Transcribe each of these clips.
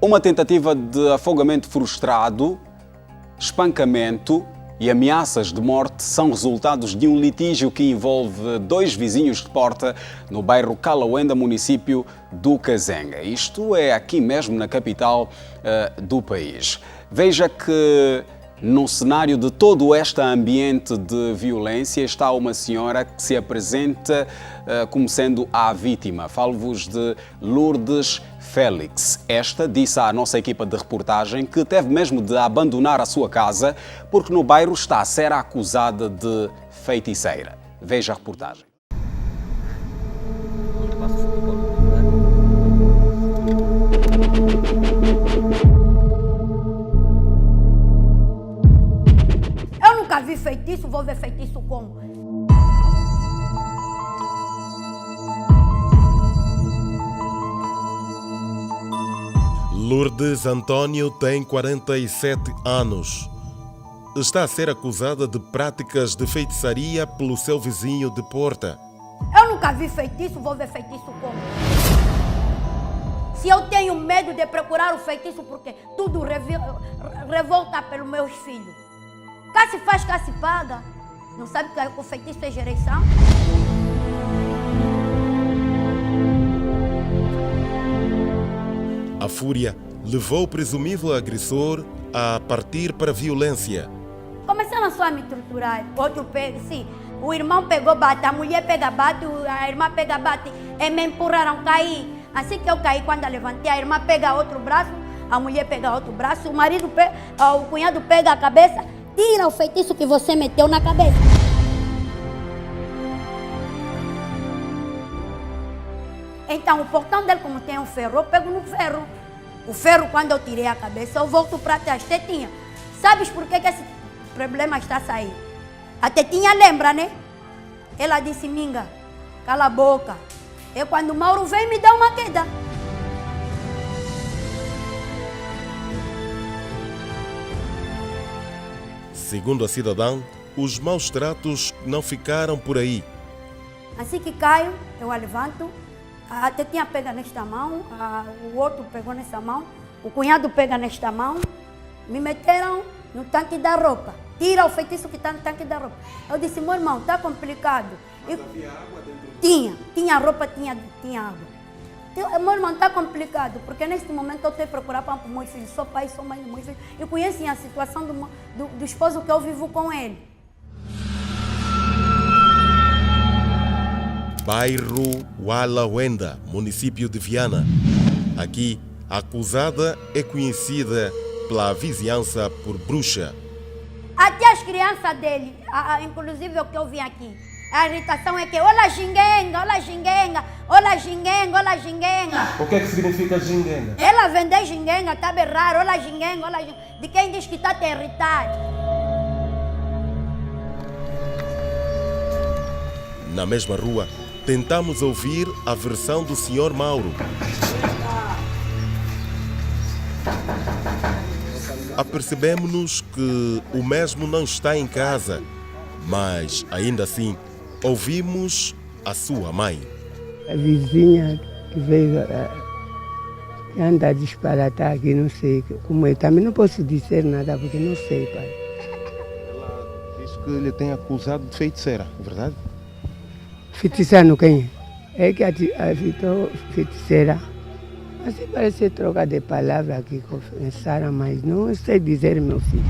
Uma tentativa de afogamento frustrado, espancamento e ameaças de morte são resultados de um litígio que envolve dois vizinhos de porta no bairro Calauenda, município do Kazenga. Isto é aqui mesmo na capital do país. Veja que no cenário de todo este ambiente de violência está uma senhora que se apresenta como sendo a vítima. Falo-vos de Lourdes Félix. Esta disse à nossa equipa de reportagem que teve mesmo de abandonar a sua casa porque no bairro está a ser acusada de feiticeira. Veja a reportagem. Eu nunca vi feitiço, vou ver feitiço como? Lourdes Antônio tem 47 anos. Está a ser acusada de práticas de feitiçaria pelo seu vizinho de porta. Eu nunca vi feitiço, vou ver feitiço como? Se eu tenho medo de procurar o feitiço, porque tudo revolta pelos meus filhos. Cá se faz, cá se paga. Não sabe que o feitiço é gerência? A fúria levou o presumível agressor a partir para a violência. Começaram só a me torturar. Outro pega, sim. O irmão pegou, bate. A mulher pega, bate. A irmã pega, bate. E me empurraram, caí. Assim que eu caí, quando eu levantei, a irmã pega outro braço, a mulher pega outro braço, o marido pega, o cunhado pega a cabeça. Tira o feitiço que você meteu na cabeça. Então, o portão dele, como tem um ferro, eu pego no ferro. O ferro, quando eu tirei a cabeça, eu volto para trás. Tetinha, sabes por que esse problema está a sair? A Tetinha lembra, né? Ela disse, Minga, cala a boca. E quando o Mauro vem, me dá uma queda. Segundo a cidadã, os maus tratos não ficaram por aí. Assim que caio, eu a levanto. A Tetinha pega nesta mão, o outro pegou nessa mão, o cunhado pega nesta mão. Me meteram no tanque da roupa. Tira o feitiço que está no tanque da roupa. Eu disse, meu irmão, está complicado. Mas havia água dentro do... Tinha roupa, tinha água. Meu irmão, está complicado, porque neste momento eu tenho que procurar para os meus filhos. Sou pai, sou mãe dos meus filhos. E conhecem a situação do esposo que eu vivo com ele. Bairro Calauenda, município de Viana. Aqui, a acusada é conhecida pela vizinhança por bruxa. Até as crianças dele, inclusive o que eu vim aqui, a irritação é que olha ginguenga, olha ginguenga, olha ginguenga, olha ginguenga. O que é que significa ginguenga? Ela vende ginguenga, está bem raro, olha ginguenga, olha ginguenga. De quem diz que está a te irritar. Na mesma rua, tentamos ouvir a versão do Sr. Mauro. Apercebemos-nos que o mesmo não está em casa, mas ainda assim ouvimos a sua mãe. A vizinha que veio que anda a disparatar aqui, não sei como é. Também não posso dizer nada porque não sei, pai. Ela diz que ele tem acusado de feiticeira, é verdade? Feiticeira quem é? É que agitou feiticeira. Assim parece troca de palavras aqui começaram, mas não sei dizer, meu filho.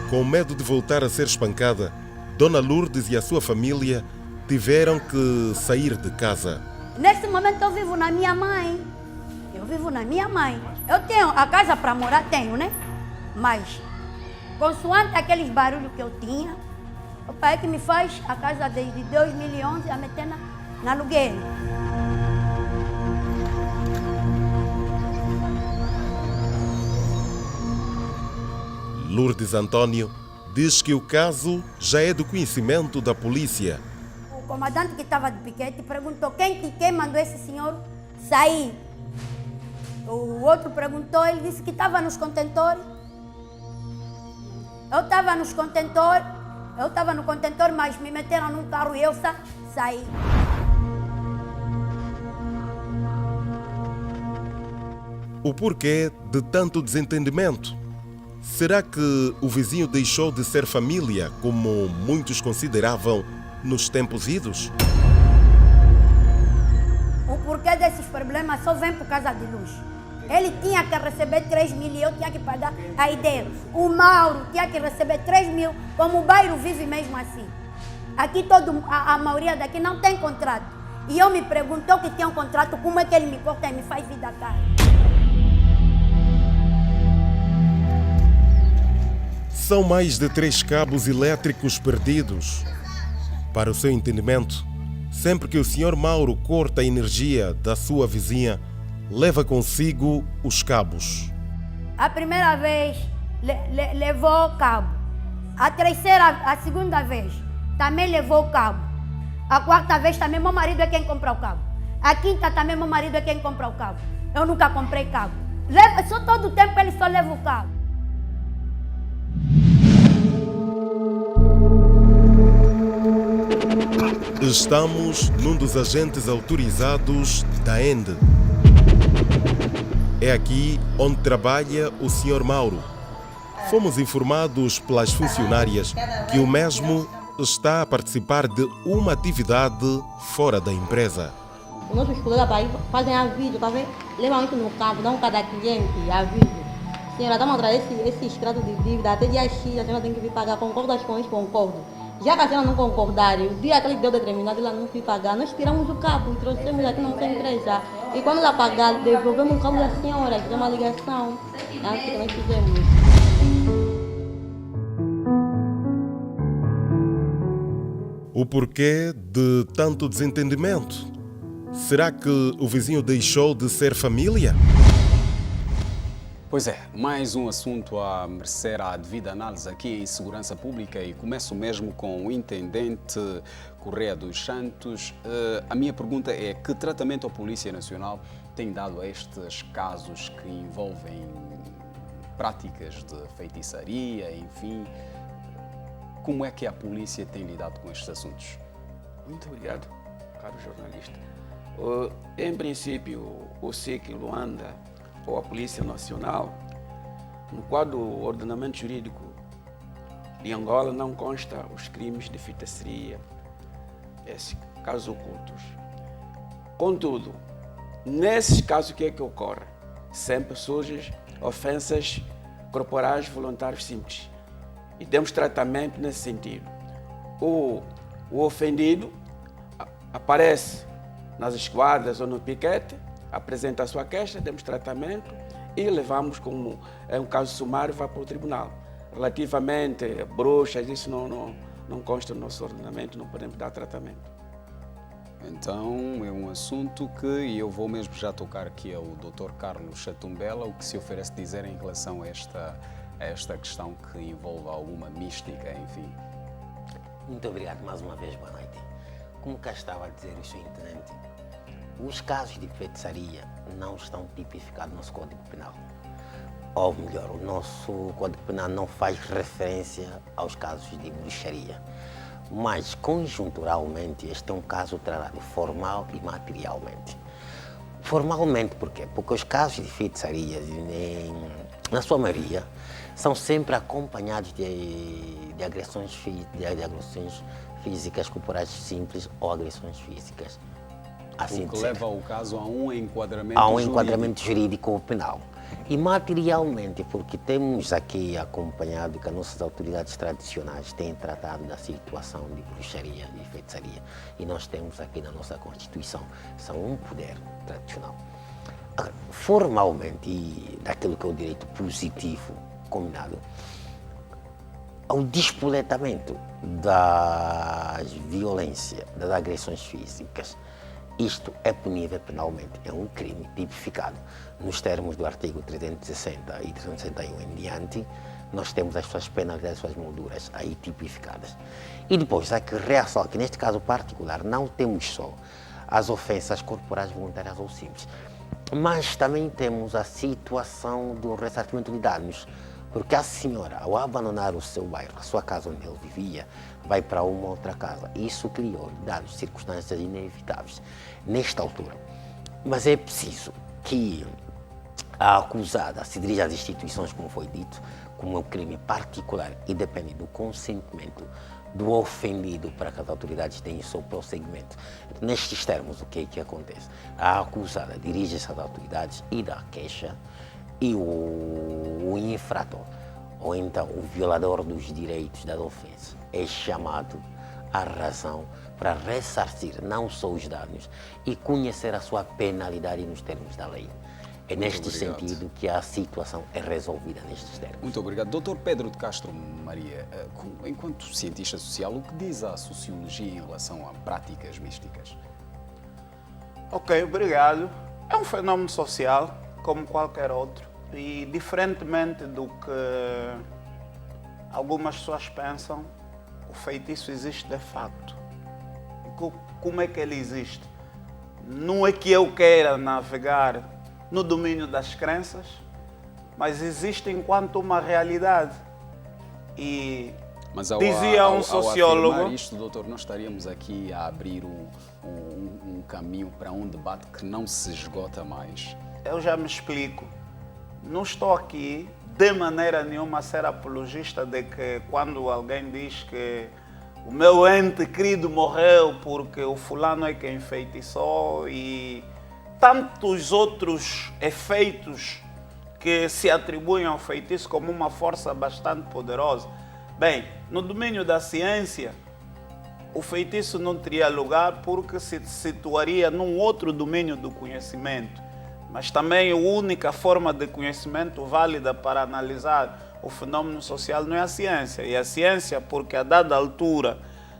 Com medo de voltar a ser espancada, Dona Lourdes e a sua família tiveram que sair de casa. Nesse momento eu vivo na minha mãe. Eu vivo na minha mãe. Eu tenho a casa para morar, tenho, né? Mas, consoante aqueles barulhos que eu tinha, o pai que me faz a casa desde 2011 a meter na aluguel. Lourdes Antônio diz que o caso já é do conhecimento da polícia. O comandante que estava de piquete perguntou quem mandou esse senhor sair. O outro perguntou, ele disse que estava nos contentores. Eu estava no contentor, mas me meteram num carro e eu saí. O porquê de tanto desentendimento? Será que o vizinho deixou de ser família, como muitos consideravam nos tempos idos? O porquê desses problemas só vem por causa de luz. Ele tinha que receber 3 mil e eu tinha que pagar a ideia. O Mauro tinha que receber 3 mil, como o bairro vive mesmo assim. Aqui a maioria daqui não tem contrato. E eu me pergunto, eu que tenho um contrato, como é que ele me corta e me faz vida cara? São mais de 3 cabos elétricos perdidos. Para o seu entendimento, sempre que o Sr. Mauro corta a energia da sua vizinha, leva consigo os cabos. A primeira vez levou o cabo. A segunda vez também levou o cabo. A quarta vez também meu marido é quem compra o cabo. A quinta também meu marido é quem compra o cabo. Eu nunca comprei cabo. Só todo o tempo ele só leva o cabo. Estamos num dos agentes autorizados da ENDE. É aqui onde trabalha o Sr. Mauro. Fomos informados pelas funcionárias que o mesmo está a participar de uma atividade fora da empresa. Os nossos colegas fazem a vídeo, tá vendo? Levam isso no campo, dão cada cliente a vídeo. Senhora, estamos atrás desse extrato de dívida, até dia X a senhora tem que vir pagar. Concordas com isso? Concordo. Já que a senhora não concordar, o dia que ele deu determinado, ela não foi pagar, nós tiramos o cabo e trouxemos aqui na nossa empresa. E quando ela pagar, devolvemos o cabo da senhora, que é uma ligação. É assim que nós fizemos. O porquê de tanto desentendimento? Será que o vizinho deixou de ser família? Pois é, mais um assunto a merecer a devida análise aqui em Segurança Pública e começo mesmo com o intendente Correia dos Santos. A minha pergunta é: que tratamento a Polícia Nacional tem dado a estes casos que envolvem práticas de feitiçaria, enfim? Como é que a polícia tem lidado com estes assuntos? Muito obrigado, caro jornalista. Em princípio, o SIC Luanda, ou a Polícia Nacional, no quadro do ordenamento jurídico de Angola, não consta os crimes de feitiçaria, esses casos ocultos. Contudo, nesses casos, o que é que ocorre? Sempre surgem ofensas corporais voluntários simples. E demos tratamento nesse sentido. O ofendido aparece nas esquadras ou no piquete, apresenta a sua queixa, demos tratamento e levamos, como é um caso sumário, vai para o tribunal. Relativamente a bruxas, isso não consta no nosso ordenamento, não podemos dar tratamento. Então, é um assunto que eu vou mesmo já tocar aqui ao Dr. Carlos Chatumbela, o que se oferece dizer em relação a esta questão que envolve alguma mística, enfim. Muito obrigado mais uma vez, boa noite. Como cá estava a dizer o Sr. Intendente, os casos de feitiçaria não estão tipificados no nosso Código Penal. Ou melhor, o nosso Código Penal não faz referência aos casos de bruxaria. Mas, conjunturalmente, este é um caso tratado formal e materialmente. Formalmente, por quê? Porque os casos de feitiçaria, na sua maioria, são sempre acompanhados de agressões físicas, corporais simples ou agressões físicas. Assim o que leva o caso a um enquadramento jurídico. Enquadramento jurídico penal. E materialmente, porque temos aqui acompanhado que as nossas autoridades tradicionais têm tratado da situação de bruxaria e feitiçaria. E nós temos aqui na nossa Constituição, são um poder tradicional. Agora, formalmente, e daquilo que é o direito positivo combinado, ao despoletamento das violências, das agressões físicas, isto é punível penalmente, é um crime tipificado. Nos termos do artigo 360 e 361 em diante, nós temos as suas penalidades, as suas molduras aí tipificadas. E depois, há que ressaltar que neste caso particular não temos só as ofensas corporais voluntárias ou simples, mas também temos a situação do ressarcimento de danos, porque a senhora, ao abandonar o seu bairro, a sua casa onde ele vivia, vai para uma outra casa. Isso criou danos, circunstâncias inevitáveis nesta altura. Mas é preciso que A acusada se dirige às instituições, como foi dito, como um crime particular e depende do consentimento do ofendido para que as autoridades tenham o seu prosseguimento. Nestes termos, o que é que acontece? A acusada dirige-se às autoridades e dá queixa e o infrator, ou então o violador dos direitos da ofensa, é chamado à razão para ressarcir não só os danos e conhecer a sua penalidade nos termos da lei. É neste sentido que a situação é resolvida nestes termos. Muito obrigado. Dr. Pedro de Castro Maria, enquanto cientista social, o que diz a sociologia em relação a práticas místicas? Ok, obrigado. É um fenómeno social, como qualquer outro, e diferentemente do que algumas pessoas pensam, o feitiço existe de facto. Como é que ele existe? Não é que eu queira navegar no domínio das crenças, mas existe enquanto uma realidade. E mas dizia um sociólogo... Ao afirmar isto, doutor, nós estaríamos aqui a abrir um caminho para um debate que não se esgota mais. Eu já me explico. Não estou aqui de maneira nenhuma a ser apologista de que quando alguém diz que o meu ente querido morreu porque o fulano é quem enfeitiçou e tantos outros efeitos que se atribuem ao feitiço como uma força bastante poderosa. Bem, no domínio da ciência, o feitiço não teria lugar porque se situaria num outro domínio do conhecimento. Mas também a única forma de conhecimento válida para analisar o fenómeno social não é a ciência. E a ciência, porque a dada altura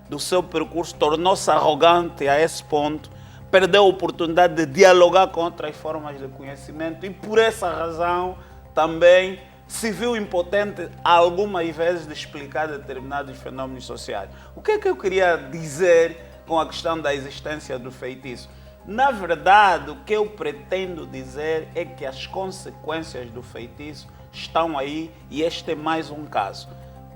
do seu percurso, tornou-se arrogante a esse ponto, perdeu a oportunidade de dialogar com outras formas de conhecimento e por essa razão também se viu impotente algumas vezes de explicar determinados fenómenos sociais. O que é que eu queria dizer com a questão da existência do feitiço? Na verdade, o que eu pretendo dizer é que as consequências do feitiço estão aí e este é mais um caso.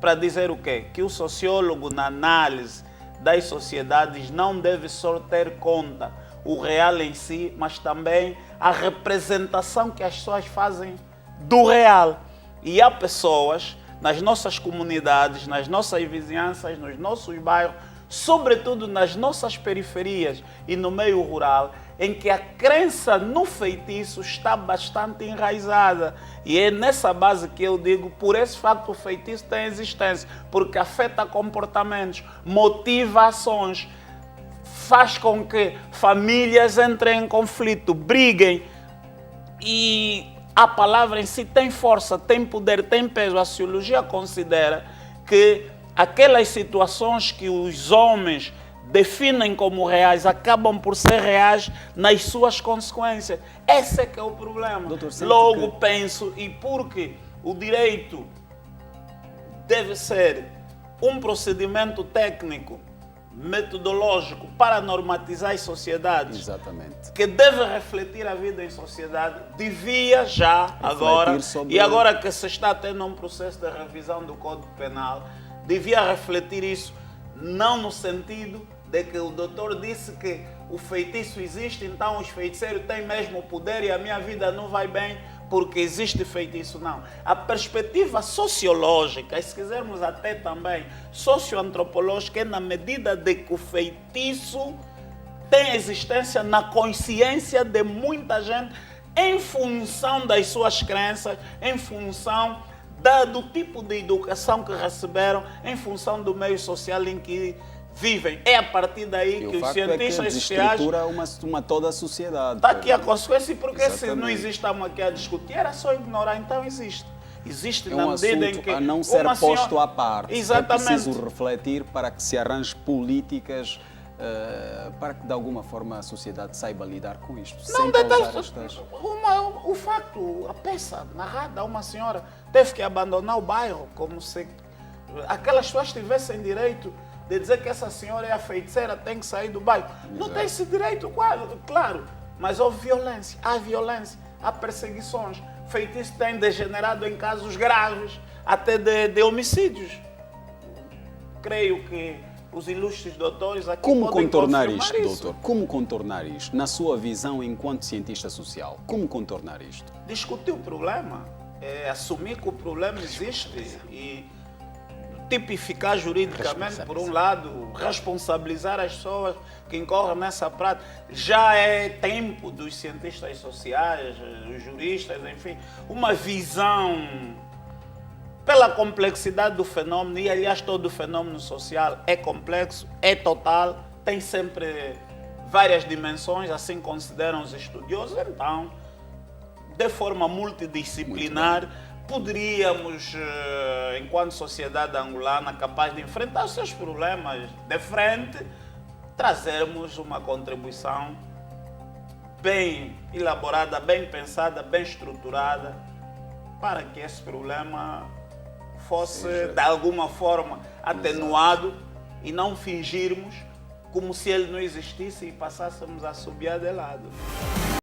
Para dizer o quê? Que o sociólogo, na análise das sociedades, não deve só ter conta o real em si, mas também a representação que as pessoas fazem do real. E há pessoas nas nossas comunidades, nas nossas vizinhanças, nos nossos bairros, sobretudo nas nossas periferias e no meio rural, em que a crença no feitiço está bastante enraizada. E é nessa base que eu digo, por esse facto o feitiço tem existência, porque afeta comportamentos, motiva ações, faz com que famílias entrem em conflito, briguem, e a palavra em si tem força, tem poder, tem peso. A sociologia considera que aquelas situações que os homens definem como reais acabam por ser reais nas suas consequências. Esse é que é o problema. Doutor, logo penso, e porque o direito deve ser um procedimento técnico, metodológico para normatizar as sociedades. Exatamente. Que deve refletir a vida em sociedade, devia já agora, e agora que se está tendo um processo de revisão do Código Penal, devia refletir isso, não no sentido de que o doutor disse que o feitiço existe, então os feiticeiros têm mesmo poder e a minha vida não vai bem porque existe feitiço. Não. A perspectiva sociológica, e se quisermos até também socioantropológica, é na medida de que o feitiço tem existência na consciência de muita gente em função das suas crenças, em função do tipo de educação que receberam, em função do meio social em que vivem. É a partir daí que os cientistas sociais... uma toda a sociedade. Está aqui a consequência, porque se não existe, estamos aqui a discutir, era só ignorar, então existe. Existe na medida em que... a não ser posto à parte. Exatamente. É preciso refletir para que se arranje políticas para que de alguma forma a sociedade saiba lidar com isto. Não, o facto, a peça narrada, uma senhora teve que abandonar o bairro, como se aquelas pessoas tivessem direito de dizer que essa senhora é a feiticeira, tem que sair do bairro. Exato. Não tem esse direito, claro, mas houve violência, há perseguições. Feitiço tem degenerado em casos graves, até de homicídios. Creio que os ilustres doutores aqui Como podem contornar confirmar isto, isso. doutor? Como contornar isto? Na sua visão enquanto cientista social, como contornar isto? Discutir o problema, assumir que o problema existe e tipificar juridicamente, por um lado, responsabilizar as pessoas que incorrem nessa prática. Já é tempo dos cientistas sociais, dos juristas, enfim, uma visão pela complexidade do fenômeno, e aliás todo o fenômeno social é complexo, é total, tem sempre várias dimensões, assim consideram os estudiosos. Então, de forma multidisciplinar, poderíamos, enquanto sociedade angolana capaz de enfrentar os seus problemas de frente, trazermos uma contribuição bem elaborada, bem pensada, bem estruturada, para que esse problema fosse, de alguma forma, atenuado e não fingirmos como se ele não existisse e passássemos a subir de lado.